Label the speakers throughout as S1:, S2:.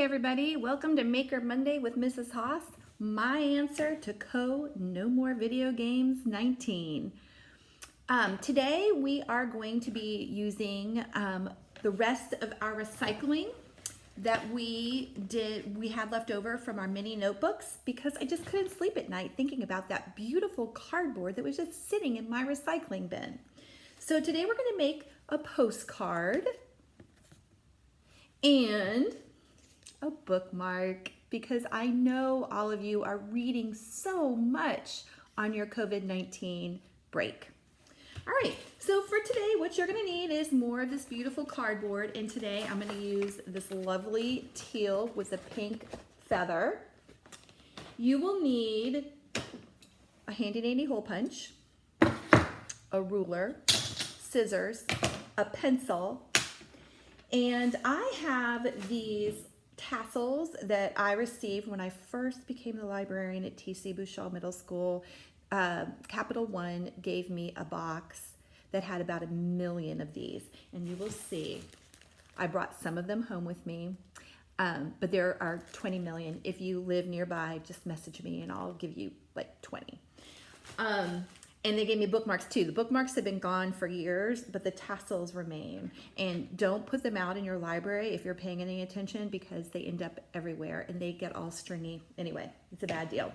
S1: everybody, welcome to Maker Monday with Mrs. Haas. My answer to No More Video Games 19. Today we are going to be using the rest of our recycling that we had left over from our mini notebooks because I just couldn't sleep at night thinking about that beautiful cardboard that was just sitting in my recycling bin. So today we're going to make a postcard and a bookmark because I know all of you are reading so much on your COVID-19 break. All right, so for today, what you're gonna need is more of this beautiful cardboard, and today I'm gonna use this lovely teal with a pink feather. You will need a handy dandy hole punch, a ruler, scissors, a pencil, and I have these tassels that I received when I first became the librarian at T.C. Bouchard Middle School. Capital One gave me a box that had about 1 million of these, and you will see I brought some of them home with me, but there are 20 million. If you live nearby, just message me and I'll give you like 20. And they gave me bookmarks too. The bookmarks have been gone for years, but the tassels remain. And don't put them out in your library if you're paying any attention because they end up everywhere and they get all stringy. Anyway, it's a bad deal.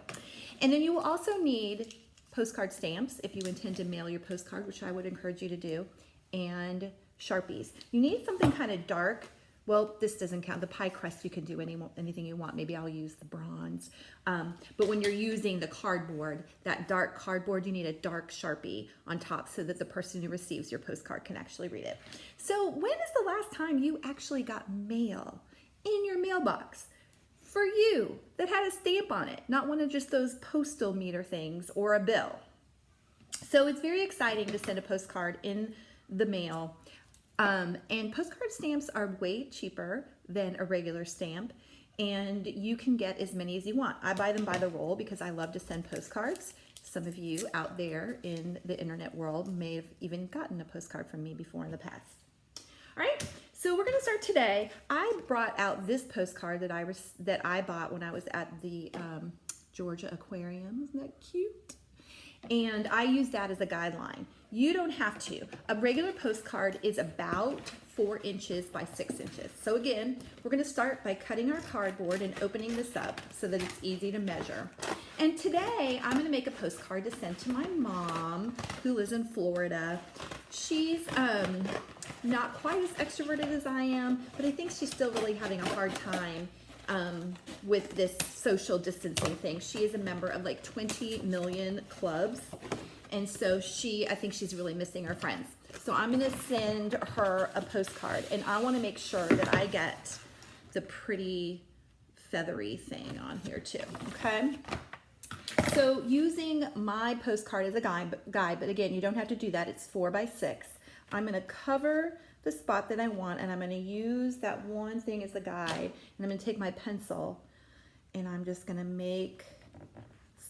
S1: And then you will also need postcard stamps if you intend to mail your postcard, which I would encourage you to do, and Sharpies. You need something kind of dark. Well, this doesn't count. The pie crust, you can do anything you want. Maybe I'll use the bronze. But when you're using the cardboard, that dark cardboard, you need a dark Sharpie on top so that the person who receives your postcard can actually read it. So when is the last time you actually got mail in your mailbox for you that had a stamp on it, not one of just those postal meter things or a bill? So it's very exciting to send a postcard in the mail. And postcard stamps are way cheaper than a regular stamp, and you can get as many as you want. I buy them by the roll because I love to send postcards. Some of you out there in the internet world may have even gotten a postcard from me before in the past. All right, so we're gonna start today. I brought out this postcard that I bought when I was at the Georgia Aquarium. Isn't that cute? And I use that as a guideline. You don't have to. A regular postcard is about 4 inches by 6 inches. So again, we're gonna start by cutting our cardboard and opening this up so that it's easy to measure. And today, I'm gonna make a postcard to send to my mom, who lives in Florida. She's not quite as extroverted as I am, but I think she's still really having a hard time with this social distancing thing. She is a member of like 20 million clubs. And so I think she's really missing her friends. So I'm gonna send her a postcard, and I wanna make sure that I get the pretty feathery thing on here too, okay? So using my postcard as a guide, but again, you don't have to do that, it's 4 by 6. I'm gonna cover the spot that I want, and I'm gonna use that one thing as a guide, and I'm gonna take my pencil, and I'm just gonna make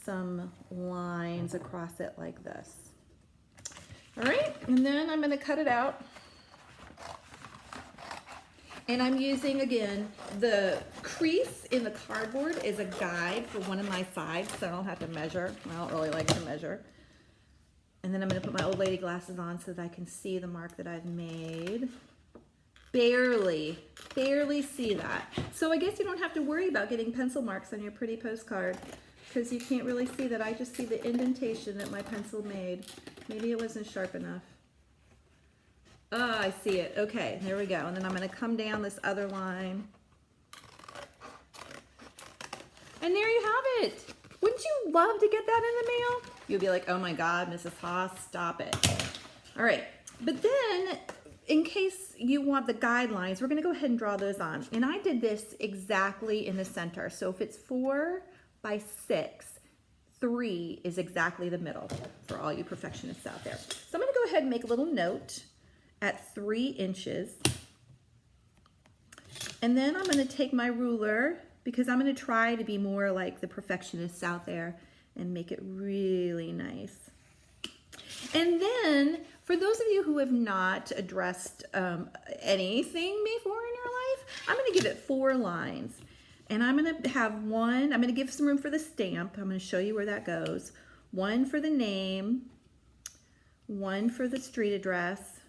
S1: some lines across it like this. All right, and then I'm gonna cut it out. And I'm using, again, the crease in the cardboard as a guide for one of my sides, so I don't have to measure. I don't really like to measure. And then I'm gonna put my old lady glasses on so that I can see the mark that I've made. Barely see that. So I guess you don't have to worry about getting pencil marks on your pretty postcard because you can't really see that. I just see the indentation that my pencil made. Maybe it wasn't sharp enough. Ah, I see it. Okay, there we go. And then I'm gonna come down this other line. And there you have it. Wouldn't you love to get that in the mail? You'll be like, oh my God, Mrs. Haas, stop it. All right, but then in case you want the guidelines, we're gonna go ahead and draw those on. And I did this exactly in the center. So if it's 4 by 6, 3 is exactly the middle for all you perfectionists out there. So I'm gonna go ahead and make a little note at 3 inches. And then I'm gonna take my ruler because I'm gonna try to be more like the perfectionists out there and make it really nice. And then for those of you who have not addressed anything before in your life, I'm gonna give it 4 lines. And I'm going to have one, I'm going to give some room for the stamp. I'm going to show you where that goes. One for the name, one for the street address,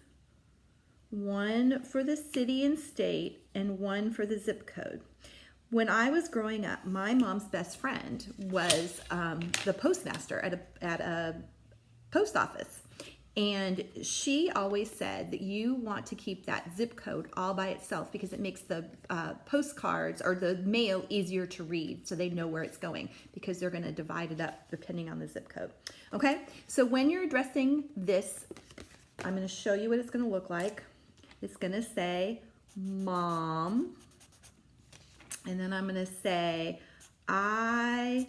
S1: one for the city and state, and one for the zip code. When I was growing up, my mom's best friend was the postmaster at a post office. And she always said that you want to keep that zip code all by itself because it makes the postcards or the mail easier to read so they know where it's going because they're going to divide it up depending on the zip code. Okay, so when you're addressing this, I'm going to show you what it's going to look like. It's going to say Mom, and then I'm going to say I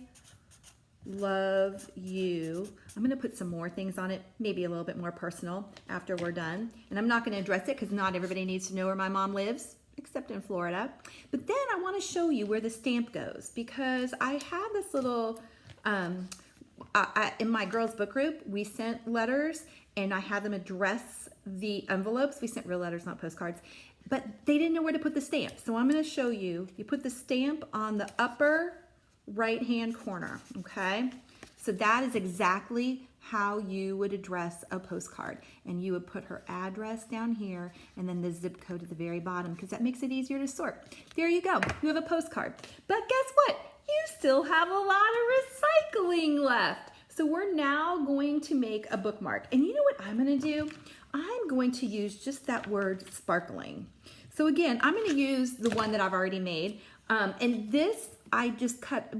S1: love you. I'm going to put some more things on it, maybe a little bit more personal after we're done. And I'm not going to address it because not everybody needs to know where my mom lives, except in Florida. But then I want to show you where the stamp goes because I have this little, in my girls book group, we sent letters and I had them address the envelopes. We sent real letters, not postcards. But they didn't know where to put the stamp. So I'm going to show you. You put the stamp on the upper right-hand corner, okay? So that is exactly how you would address a postcard. And you would put her address down here and then the zip code at the very bottom because that makes it easier to sort. There you go. You have a postcard. But guess what? You still have a lot of recycling left. So we're now going to make a bookmark. And you know what I'm going to do? I'm going to use just that word sparkling. So again, I'm going to use the one that I've already made. And this I just cut,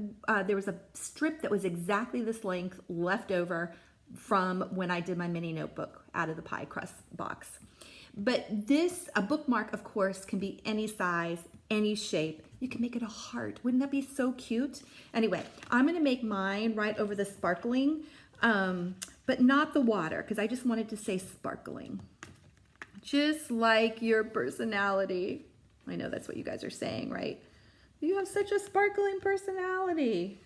S1: there was a strip that was exactly this length left over from when I did my mini notebook out of the pie crust box. But this, a bookmark, of course, can be any size, any shape. You can make it a heart. Wouldn't that be so cute? Anyway, I'm going to make mine right over the sparkling, but not the water, because I just wanted to say sparkling. Just like your personality. I know that's what you guys are saying, right? You have such a sparkling personality.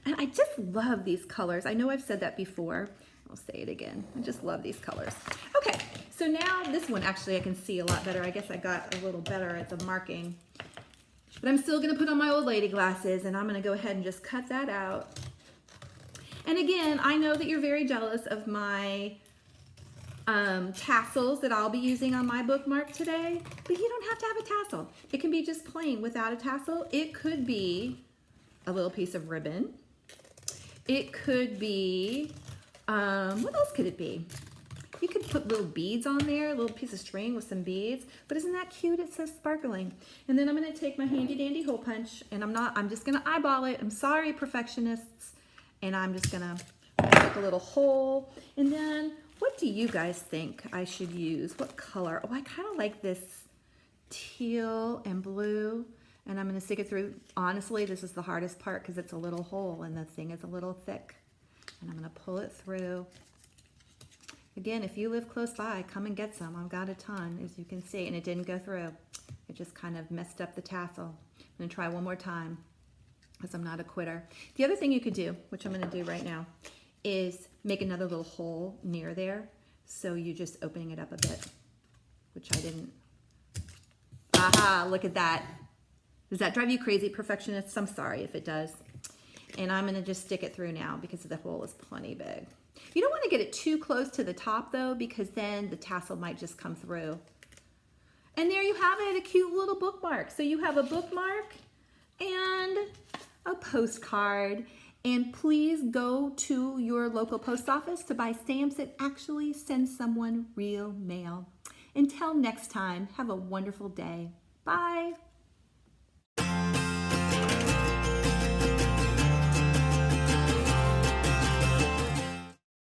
S1: And I just love these colors. I know I've said that before. I'll say it again. I just love these colors. Okay, so now this one actually I can see a lot better. I guess I got a little better at the marking. But I'm still gonna put on my old lady glasses and I'm gonna go ahead and just cut that out. And again, I know that you're very jealous of my tassels that I'll be using on my bookmark today, but you don't have to have a tassel. It can be just plain without a tassel. It could be a little piece of ribbon. It could be, what else could it be? You could put little beads on there, a little piece of string with some beads, but isn't that cute? It says sparkling. And then I'm gonna take my handy dandy hole punch and I'm just gonna eyeball it. I'm sorry, perfectionists. And I'm just gonna make a little hole. And then what do you guys think I should use? What color? Oh, I kind of like this teal and blue. And I'm going to stick it through. Honestly, this is the hardest part because it's a little hole and the thing is a little thick. And I'm going to pull it through. Again, if you live close by, come and get some. I've got a ton, as you can see. And it didn't go through. It just kind of messed up the tassel. I'm going to try one more time because I'm not a quitter. The other thing you could do, which I'm going to do right now, is make another little hole near there. So you're just opening it up a bit, which I didn't. Aha, look at that. Does that drive you crazy, perfectionists? I'm sorry if it does. And I'm gonna just stick it through now because the hole is plenty big. You don't wanna get it too close to the top though, because then the tassel might just come through. And there you have it, a cute little bookmark. So you have a bookmark and a postcard. And please go to your local post office to buy stamps that actually send someone real mail. Until next time, have a wonderful day. Bye.